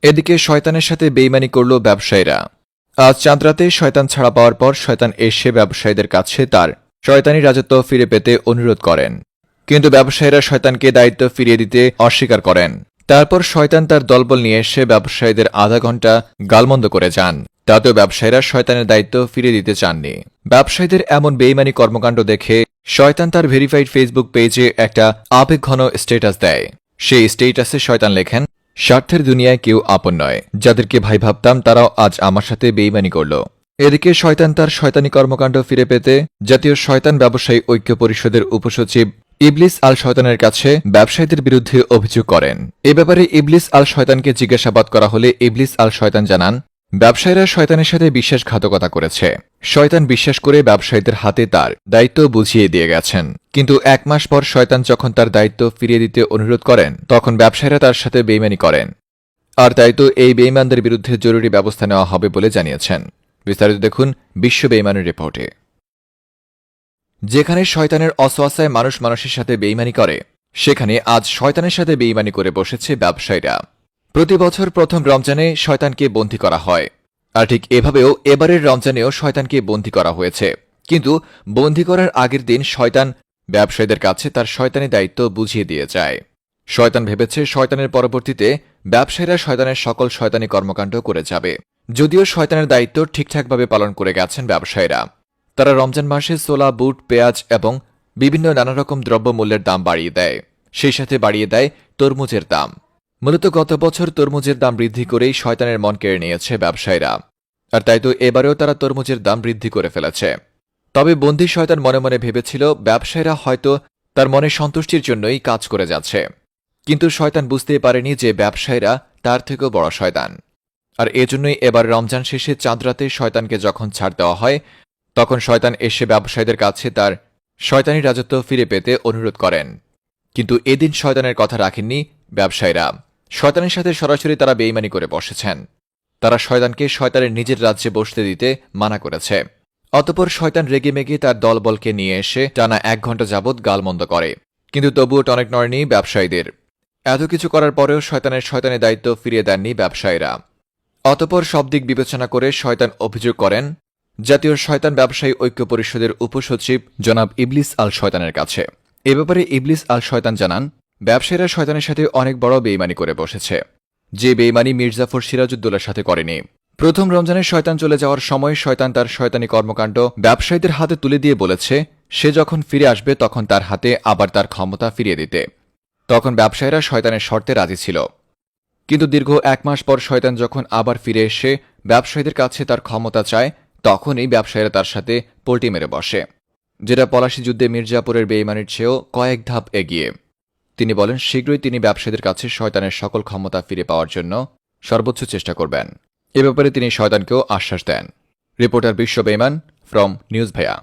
এদিকে শয়তানের সাথে বেইমানি করল ব্যবসায়ীরা। আজ চাঁদরাতে শয়তান ছাড়া পাওয়ার পর শয়তান এসে ব্যবসায়ীদের কাছে তার শয়তানি রাজত্ব ফিরে পেতে অনুরোধ করেন, কিন্তু ব্যবসায়ীরা শয়তানকে দায়িত্ব ফিরিয়ে দিতে অস্বীকার করেন। তারপর শয়তান তার দলবল নিয়ে এসে ব্যবসায়ীদের আধা ঘন্টা গালমন্দ করে যান। তাতেও ব্যবসায়ীরা শয়তানের দায়িত্ব ফিরিয়ে দিতে চাননি। ব্যবসায়ীদের এমন বেইমানি কর্মকাণ্ড দেখে শয়তান তার ভেরিফাইড ফেসবুক পেজে একটা আবেগঘন স্ট্যাটাস দেয়। সেই স্ট্যাটাসে শয়তান লেখেন, স্বার্থের দুনিয়ায় কেউ আপন নয়, যাদেরকে ভাই ভাবতাম তারাও আজ আমার সাথে বেইমানি করল। এদিকে শয়তান তার শয়তানি কর্মকাণ্ড ফিরে পেতে জাতীয় শয়তান ব্যবসায়ী ঐক্য পরিষদের উপসচিব ইবলিস আল শয়তানের কাছে ব্যবসায়ীদের বিরুদ্ধে অভিযোগ করেন। এ ব্যাপারে ইবলিস আল শয়তানকে জিজ্ঞাসাবাদ করা হলে ইবলিস আল শয়তান জানান, ব্যবসায়ীরা শয়তানের সাথে বিশ্বাসঘাতকতা করেছে। শয়তান বিশ্বাস করে ব্যবসায়ীদের হাতে তার দায়িত্ব বুঝিয়ে দিয়ে গেছেন, কিন্তু 1 মাস পর শয়তান যখন তার দায়িত্ব ফিরিয়ে দিতে অনুরোধ করেন তখন ব্যবসায়ীরা তার সাথে বেইমানি করেন। আর তাই তো এই বেইমানদের বিরুদ্ধে জরুরি ব্যবস্থা নেওয়া হবে বলে জানিয়েছেন। বিস্তারিত দেখুন বিশ্ব বেইমানের রিপোর্টে। যেখানে শয়তানের অসওয়াসায় মানুষ মানুষের সাথে বেইমানি করে, সেখানে আজ শয়তানের সাথে বেইমানি করে বসেছে ব্যবসায়ীরা। প্রতি বছর প্রথম রমজানে শয়তানকে বন্দী করা হয়, আর ঠিক এভাবেও এবারের রমজানেও শয়তানকে বন্দী করা হয়েছে। কিন্তু বন্দী করার আগের দিন শয়তান ব্যবসায়ীদের কাছে তার শয়তানি দায়িত্ব বুঝিয়ে দিয়ে যায়। শয়তান ভেবেছে শয়তানের পরবর্তীতে ব্যবসায়ীরা শয়তানের সকল শয়তানি কর্মকাণ্ড করে যাবে। যদিও শয়তানের দায়িত্ব ঠিকঠাকভাবে পালন করে গেছেন ব্যবসায়ীরা। তারা রমজান মাসে ছোলা, বুট, পেঁয়াজ এবং বিভিন্ন নানারকম দ্রব্যমূল্যের দাম বাড়িয়ে দেয়। সেই সাথে বাড়িয়ে দেয় তরমুজের দাম। মূলত গত বছর তরমুজের দাম বৃদ্ধি করেই শয়তানের মন কেড়ে নিয়েছে ব্যবসায়ীরা, আর তাই তো এবারেও তারা তরমুজের দাম বৃদ্ধি করে ফেলেছে। তবে বন্দী শয়তান মনে মনে ভেবেছিল ব্যবসায়ীরা হয়তো তার মনে সন্তুষ্টির জন্যই কাজ করে যাচ্ছে, কিন্তু শয়তান বুঝতেই পারেনি যে ব্যবসায়ীরা তার থেকেও বড় শয়তান। আর এজন্যই এবার রমজান শেষে চাঁদরাতে শয়তানকে যখন ছাড় দেওয়া হয় তখন শয়তান এসে ব্যবসায়ীদের কাছে তার শয়তানি রাজত্ব ফিরে পেতে অনুরোধ করেন। কিন্তু এদিন শয়তানের কথা রাখেননি ব্যবসায়ীরা। শয়তানের সাথে সরাসরি তারা বেইমানি করে বসেছেন। তারা শয়তানকে শয়তানের নিজের রাজ্যে বসতে দিতে মানা করেছে। অতঃপর শয়তান রেগেমেগে তার দলবলকে নিয়ে এসে টানা 1 ঘণ্টা যাবৎ গালমন্দ করে, কিন্তু তবুও টনক নড়েনি ব্যবসায়ীদের। এত কিছু করার পরেও শয়তানের দায়িত্ব ফিরিয়ে দেননি ব্যবসায়ীরা। অতঃপর সব দিক বিবেচনা করে শয়তান অভিযোগ করেন জাতীয় শয়তান ব্যবসায়ী ঐক্য পরিষদের উপসচিব জনাব ইবলিস আল শয়তানের কাছে। এ ব্যাপারে ইবলিস আল শয়তান জানান, ব্যবসায়ীরা শয়তানের সাথে অনেক বড় বেইমানি করে বসেছে, যে বেইমানি মির্জাফর সিরাজউদ্দৌলার সাথে করেনি। প্রথম রমজানের শয়তান চলে যাওয়ার সময় শয়তান তার শয়তানি কর্মকাণ্ড ব্যবসায়ীদের হাতে তুলে দিয়ে বলেছে সে যখন ফিরে আসবে তখন তার হাতে আবার তার ক্ষমতা ফিরিয়ে দিতে। তখন ব্যবসায়ীরা শয়তানের শর্তে রাজি ছিল, কিন্তু দীর্ঘ 1 মাস পর শয়তান যখন আবার ফিরে এসে ব্যবসায়ীদের কাছে তার ক্ষমতা চায় তখনই ব্যবসায়ীরা তার সাথে পোল্টি মেরে বসে, যেটা পলাশী যুদ্ধে মির্জাপুরের বেইমানির চেয়েও কয়েক ধাপ এগিয়ে। তিনি বলেন শীঘ্রই তিনি ব্যবসায়ীদের কাছে শয়তানের সকল ক্ষমতা ফিরে পাওয়ার জন্য সর্বোচ্চ চেষ্টা করবেন। এ ব্যাপারে তিনি শয়তানকেও আশ্বাস দেন। রিপোর্টার বিশ্ব বেইমান ফ্রম নিউজ ভাইয়া।